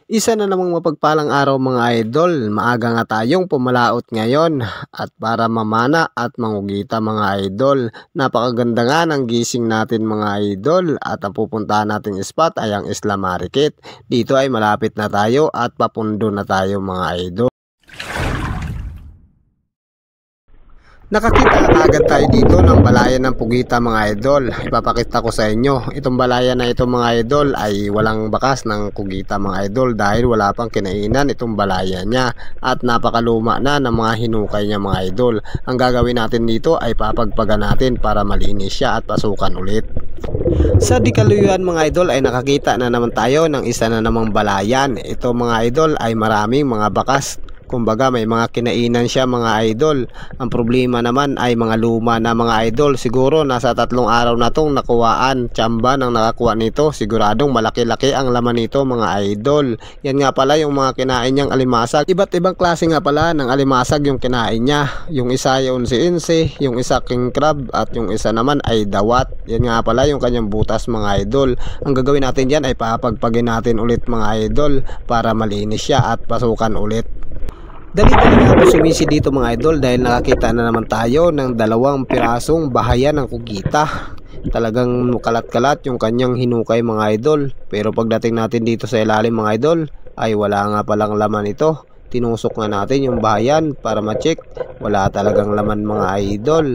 Isa na namang mapagpalang araw mga idol, maaga nga tayong pumalaot ngayon at para mamana at mangugita mga idol. Napakaganda nga ng gising natin mga idol at ang pupuntahan nating spot ay ang Isla Marikit. Dito ay malapit na tayo at papundo na tayo mga idol. Nakakita na agad tayo dito ng balayan ng Pugita mga idol. Ipapakita ko sa inyo. Itong balayan na ito mga idol ay walang bakas ng Pugita mga idol dahil wala pang kinainan itong balayan niya at napakaluma na ng mga hinukay niya mga idol. Ang gagawin natin dito ay papagpagan natin para malinis siya at pasukan ulit. Sa dikaluyuan mga idol ay nakakita na naman tayo ng isa na namang balayan. Ito mga idol ay maraming mga bakas. Kumbaga may mga kinainan siya mga idol. Ang problema naman ay mga luma na mga idol. Siguro nasa 3 araw na tong nakuhaan. Tsamba nang nakakuha nito. Siguradong malaki-laki ang laman nito mga idol. Yan nga pala yung mga kinain niyang alimasag. Iba't ibang klase nga pala ng alimasag yung kinain niya. Yung isa ay unsi-unsi, yung isa king crab at yung isa naman ay dawat. Yan nga pala yung kanyang butas mga idol. Ang gagawin natin dyan ay papagpagin natin ulit mga idol para malinis siya at pasukan ulit. Dali-dali nga ako sumisi dito mga idol dahil nakakita na naman tayo ng 2 pirasong bahayan ng Pugita. Talagang kalat-kalat yung kanyang hinukay mga idol. Pero pagdating natin dito sa ilalim mga idol ay wala nga palang laman ito. Tinusok nga natin yung bahayan para ma-check. Wala talagang laman mga idol.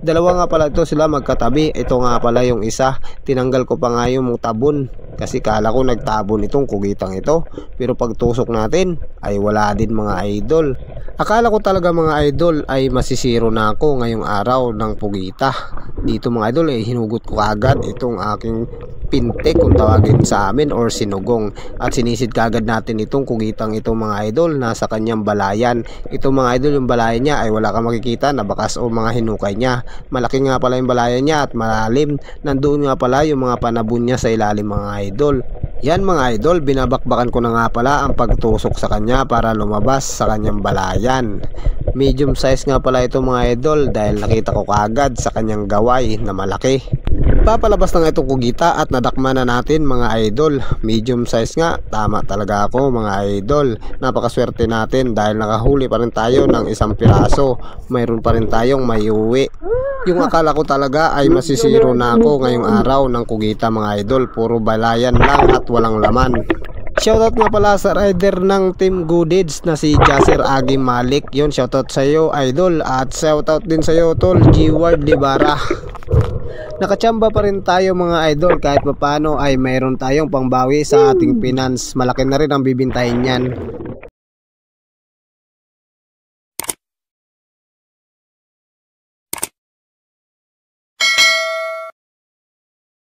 2 nga pala ito sila magkatabi. Ito nga pala yung isa. Tinanggal ko pa nga yung tabon kasi kala ko nagtabon itong kugitang ito. Pero pagtusok natin ay wala din mga idol. Akala ko talaga mga idol ay masisiro na ako ngayong araw ng Pugita. Dito mga idol ay hinugot ko agad itong aking pintek kung tawagin sa amin or sinugong at sinisid kagad natin itong kugitang ito mga idol nasa kanyang balayan. Ito mga idol yung balayan niya ay wala kang makikita na bakas o mga hinukay niya. Malaki nga pala yung balayan niya at malalim. Nandoon nga pala yung mga panabon niya sa ilalim mga idol. Yan mga idol, binabakbakan ko na nga pala ang pagtusok sa kanya para lumabas sa kanyang balayan. Medium size nga pala ito mga idol dahil nakita ko kaagad sa kanyang gaway na malaki. Papalabas na nga itong Pugita at nadakma na natin mga idol. Medium size nga, tama talaga ako mga idol. Napakaswerte natin dahil nakahuli pa rin tayo ng 1 piraso. Mayroon pa rin tayong maiuwi. Yung akala ko talaga ay masisiro na ako ngayong araw ng Pugita mga idol. Puro balayan lang at walang laman. Shoutout nga pala sa rider ng Team Goodeds na si Jasir Agi Malik. Yun, shoutout sa iyo idol. At shoutout din sa iyo tol, G-Ward Libara. Nakachamba pa rin tayo mga idol kahit papaano ay mayroon tayong pangbawi sa ating finance. Malaki na rin ang bibintahin yan.